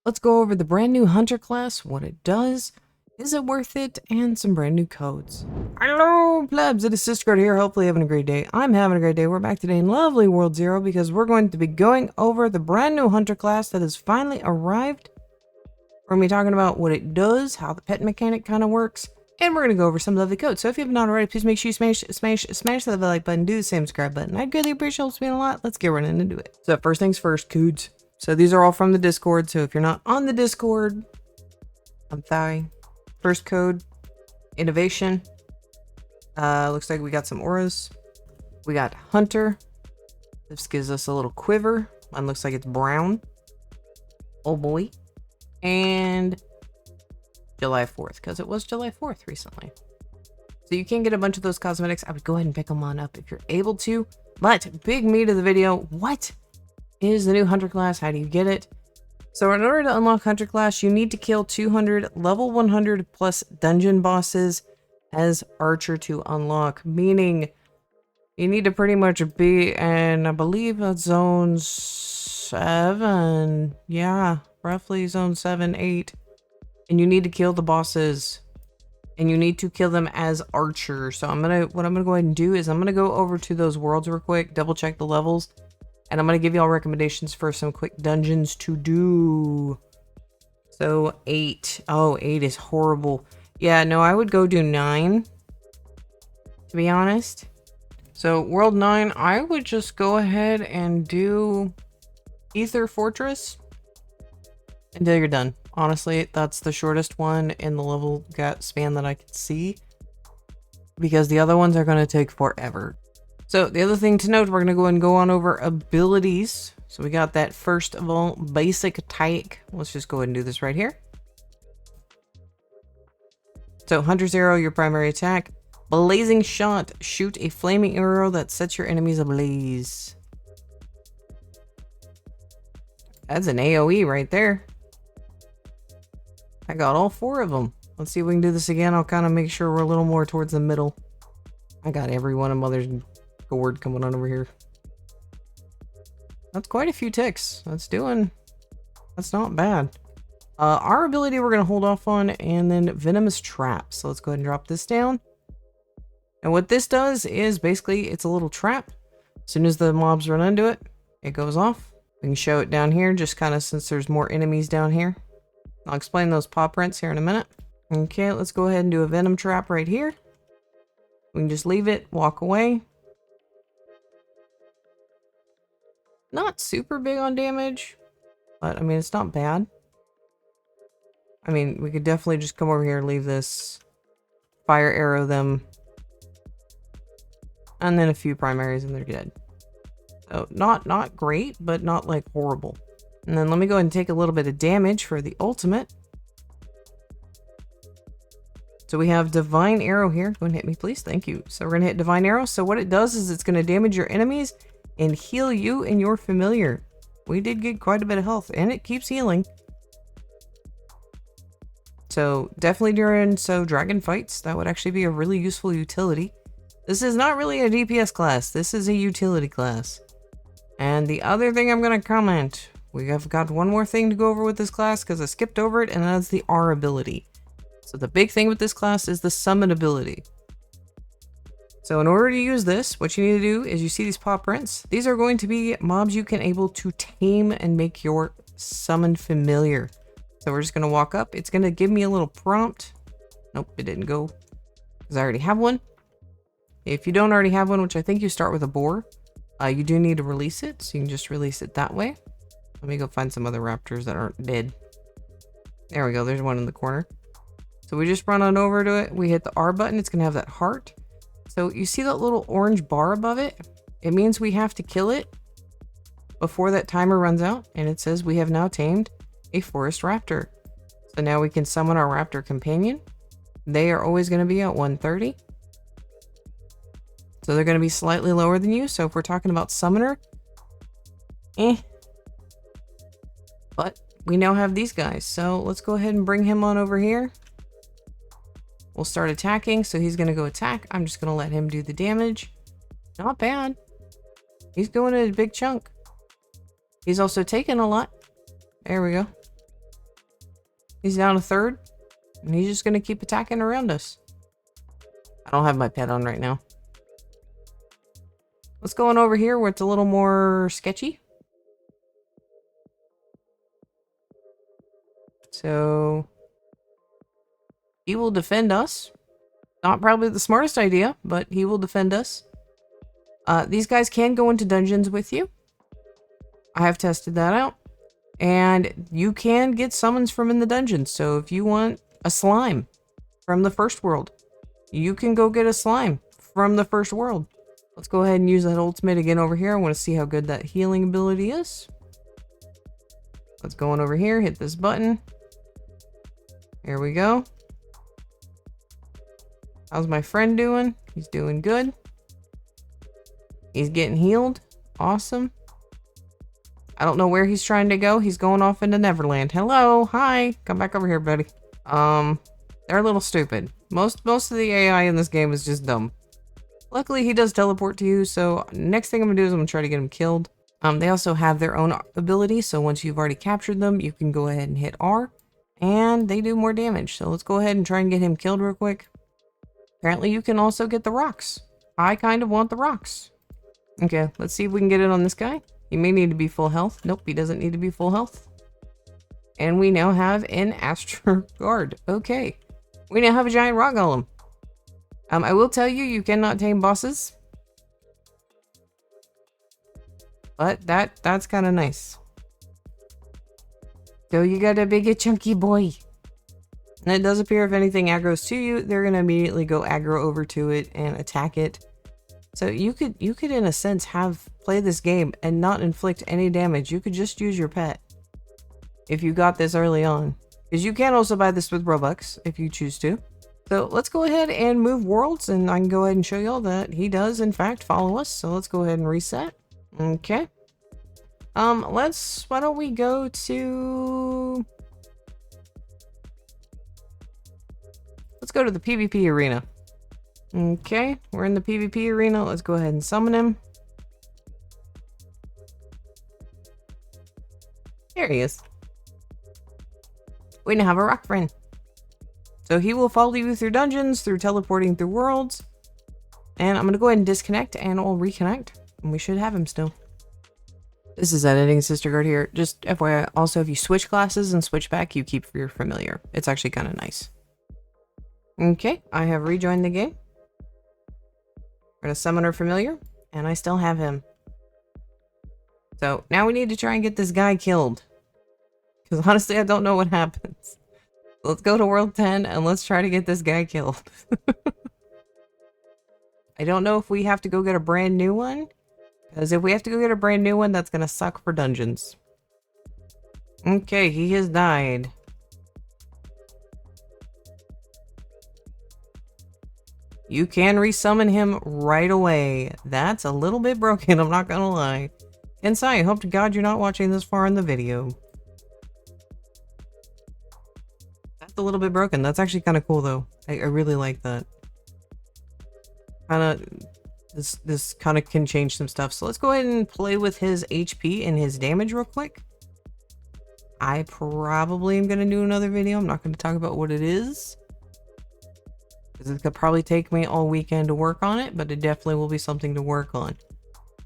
Let's go over the brand new Hunter class, what it does, is it worth it, and some brand new codes. Hello, plebs, it is Sistercode here. Hopefully having a great day. I'm having a great day. We're back today in lovely World Zero because we're going to be going over the brand new Hunter class that has finally arrived. We're going to be talking about what it does, how the pet mechanic kind of works, and we're going to go over some lovely codes. So if you have not already, please make sure you smash that like button, do the same subscribe button. I'd greatly appreciate it. Helps me a lot. Let's get right into it. So first things first, codes. So these are all from the Discord. So if you're not on the Discord, I'm sorry. First code, innovation. Looks like we got some auras. We got Hunter. This gives us a little quiver. Mine looks like it's brown. Oh boy. And July 4th, because it was July 4th recently. So you can get a bunch of those cosmetics. I would go ahead and pick them on up if you're able to. But big meat of the video, what is the new Hunter class? How do you get it? So in order to unlock Hunter class, you need to kill 200 level 100 plus dungeon bosses as Archer to unlock, meaning you need to pretty much be in, I believe, zone 7. Yeah, roughly zone 7, 8. And you need to kill the bosses. And you need to kill them as Archer. So what I'm gonna go ahead and do is I'm gonna go over to those worlds real quick, double check the levels. And I'm going to give y'all recommendations for some quick dungeons to do. So 8. Oh, 8 is horrible. Yeah, no, I would go do 9. To be honest. So world 9, I would just go ahead and do Ether Fortress until you're done. Honestly, that's the shortest one in the level span that I could see. Because the other ones are going to take forever. So the other thing to note, we're going to go and go on over abilities. So we got that first of all, basic attack. Let's just go ahead and do this right here. So Hunter Zero, your primary attack. Blazing Shot, shoot a flaming arrow that sets your enemies ablaze. That's an AoE right there. I got all 4 of them. Let's see if we can do this again. I'll kind of make sure we're a little more towards the middle. I got every one of Mother's Gourd coming on over here. That's quite a few ticks. That's not bad. Our ability we're going to hold off on, and then Venomous Trap. So let's go ahead and drop this down. And what this does is basically it's a little trap. As soon as the mobs run into it, it goes off. We can show it down here just kind of since there's more enemies down here. I'll explain those paw prints here in a minute. Okay, let's go ahead and do a Venom Trap right here. We can just leave it, walk away. Not super big on damage, but I mean, it's not bad. I mean, we could definitely just come over here and leave this, fire arrow them, and then a few primaries and they're dead. So not great, but not like horrible. And then let me go ahead and take a little bit of damage for the ultimate. So we have Divine Arrow here. Go and hit me, please. Thank you. So we're going to hit Divine Arrow. So what it does is it's going to damage your enemies and heal you and your familiar. We did get quite a bit of health, and it keeps healing. So definitely during dragon fights, that would actually be a really useful utility. This is not really a DPS class. This is a utility class. And the other thing I'm going to comment, we have got one more thing to go over with this class because I skipped over it, and that's the R ability. So the big thing with this class is the summon ability. So in order to use this, what you need to do is you see these paw prints. These are going to be mobs you can able to tame and make your summon familiar. So we're just going to walk up. It's going to give me a little prompt. Nope, it didn't go because I already have one. If you don't already have one, which I think you start with a boar, you do need to release it. So you can just release it that way. Let me go find some other raptors that aren't dead. There we go. There's one in the corner. So we just run on over to it. We hit the R button. It's going to have that heart. So you see that little orange bar above it? It means we have to kill it before that timer runs out. And it says we have now tamed a forest raptor. So now we can summon our raptor companion. They are always going to be at 130. So they're going to be slightly lower than you. So if we're talking about summoner, but we now have these guys. So let's go ahead and bring him on over here. We'll start attacking, so he's going to go attack. I'm just going to let him do the damage. Not bad. He's going in a big chunk. He's also taken a lot. There we go. He's down a third. And he's just gonna keep attacking around us. I don't have my pet on right now. What's going over here where it's a little more sketchy? So he will defend us. Not probably the smartest idea, but he will defend us. These guys can go into dungeons with you. I have tested that out. And you can get summons from in the dungeons. So if you want a slime from the first world, you can go get a slime from the first world. Let's go ahead and use that ultimate again over here. I want to see how good that healing ability is. Let's go on over here, hit this button. Here we go. How's my friend doing? He's doing good. He's getting healed. Awesome. I don't know where he's trying to go. He's going off into Neverland. Hello. Hi. Come back over here, buddy. They're a little stupid. Most of the AI in this game is just dumb. Luckily, he does teleport to you, so next thing I'm gonna do is I'm gonna try to get him killed. They also have their own ability, so once you've already captured them, you can go ahead and hit R, and they do more damage. So let's go ahead and try and get him killed real quick. Apparently, you can also get the rocks. I kind of want the rocks. Okay, let's see if we can get it on this guy. He may need to be full health. Nope, he doesn't need to be full health. And we now have an Astro Guard. Okay. We now have a giant rock golem. I will tell you, you cannot tame bosses. But that's kind of nice. So you got a big chunky boy. And it does appear if anything aggroes to you, they're going to immediately go aggro over to it and attack it. So you could in a sense play this game and not inflict any damage. You could just use your pet. If you got this early on. Because you can also buy this with Robux if you choose to. So let's go ahead and move worlds, and I can go ahead and show y'all that he does in fact follow us. So let's go ahead and reset. Okay. Why don't we go to... Let's go to the PvP arena. Okay, we're in the PvP arena. Let's go ahead and summon him. There he is. We now have a rock friend. So he will follow you through dungeons, through teleporting through worlds. And I'm going to go ahead and disconnect and we'll reconnect. And we should have him still. This is editing Sister Guard here. Just FYI, also if you switch classes and switch back, you keep your familiar. It's actually kind of nice. Okay, I have rejoined the game. We're going to summon our familiar, and I still have him. So now we need to try and get this guy killed. Because honestly, I don't know what happens. Let's go to World 10 and let's try to get this guy killed. I don't know if we have to go get a brand new one. Because if we have to go get a brand new one, that's going to suck for dungeons. Okay, he has died. You can resummon him right away. That's a little bit broken, I'm not gonna lie. Inside, I hope to God you're not watching this far in the video. That's a little bit broken. That's actually kind of cool though. I really like that. This kind of can change some stuff. So let's go ahead and play with his HP and his damage real quick. I probably am gonna do another video. I'm not gonna talk about what it is. Because it could probably take me all weekend to work on it, but it definitely will be something to work on.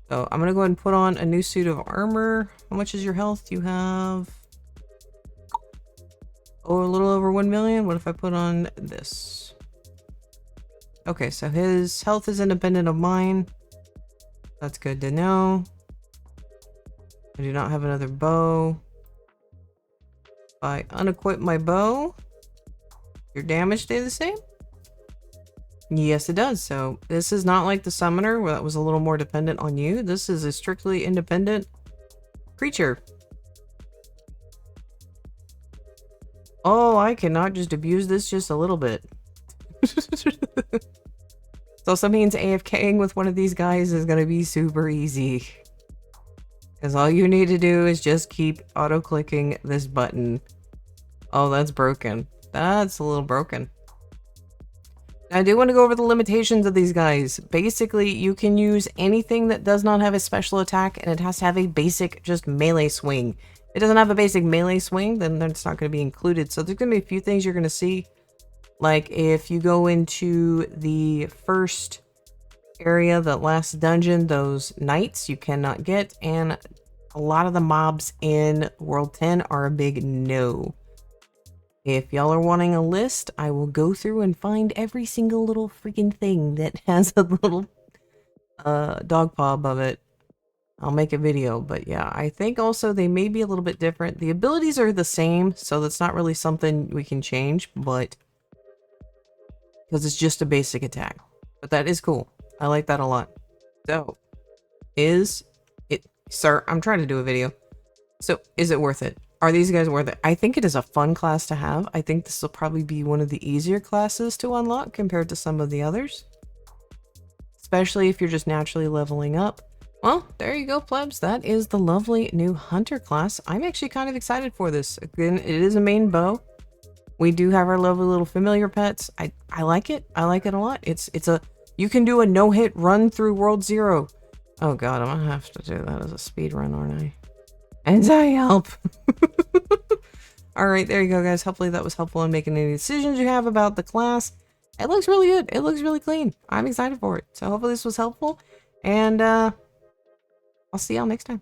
So I'm going to go ahead and put on a new suit of armor. How much is your health? You have... oh, a little over 1 million. What if I put on this? Okay, so his health is independent of mine. That's good to know. I do not have another bow. If I unequip my bow, your damage stay the same? Yes, it does. So this is not like the summoner where that was a little more dependent on you. This is a strictly independent creature. Oh, I cannot just abuse this just a little bit. It also means AFKing with one of these guys is going to be super easy. Because all you need to do is just keep auto-clicking this button. Oh, that's broken. That's a little broken. I do want to go over the limitations of these guys. Basically, you can use anything that does not have a special attack, and it has to have a basic, just melee swing. it doesn't have a basic melee swing, then it's not going to be included. So there's going to be a few things you're going to see. Like if you go into the first area, the last dungeon, those knights you cannot get. And a lot of the mobs in World 10 are a big no. If y'all are wanting a list, I will go through and find every single little freaking thing that has a little dog paw above it. I'll make a video, but yeah, I think also they may be a little bit different. The abilities are the same, so that's not really something we can change, but because it's just a basic attack. But that is cool. I like that a lot. So, is it, sir, I'm trying to do a video. So, is it worth it? Are these guys worth it? I think it is a fun class to have. I think this will probably be one of the easier classes to unlock compared to some of the others. Especially if you're just naturally leveling up. Well, there you go, plebs. That is the lovely new Hunter class. I'm actually kind of excited for this. Again, it is a main bow. We do have our lovely little familiar pets. I like it. I like it a lot. It's a, you can do a no-hit run through World 0. Oh god, I'm gonna have to do that as a speed run, aren't I? And I help. Alright, there you go, guys. Hopefully that was helpful in making any decisions you have about the class. It looks really good. It looks really clean. I'm excited for it. So hopefully this was helpful. And I'll see y'all next time.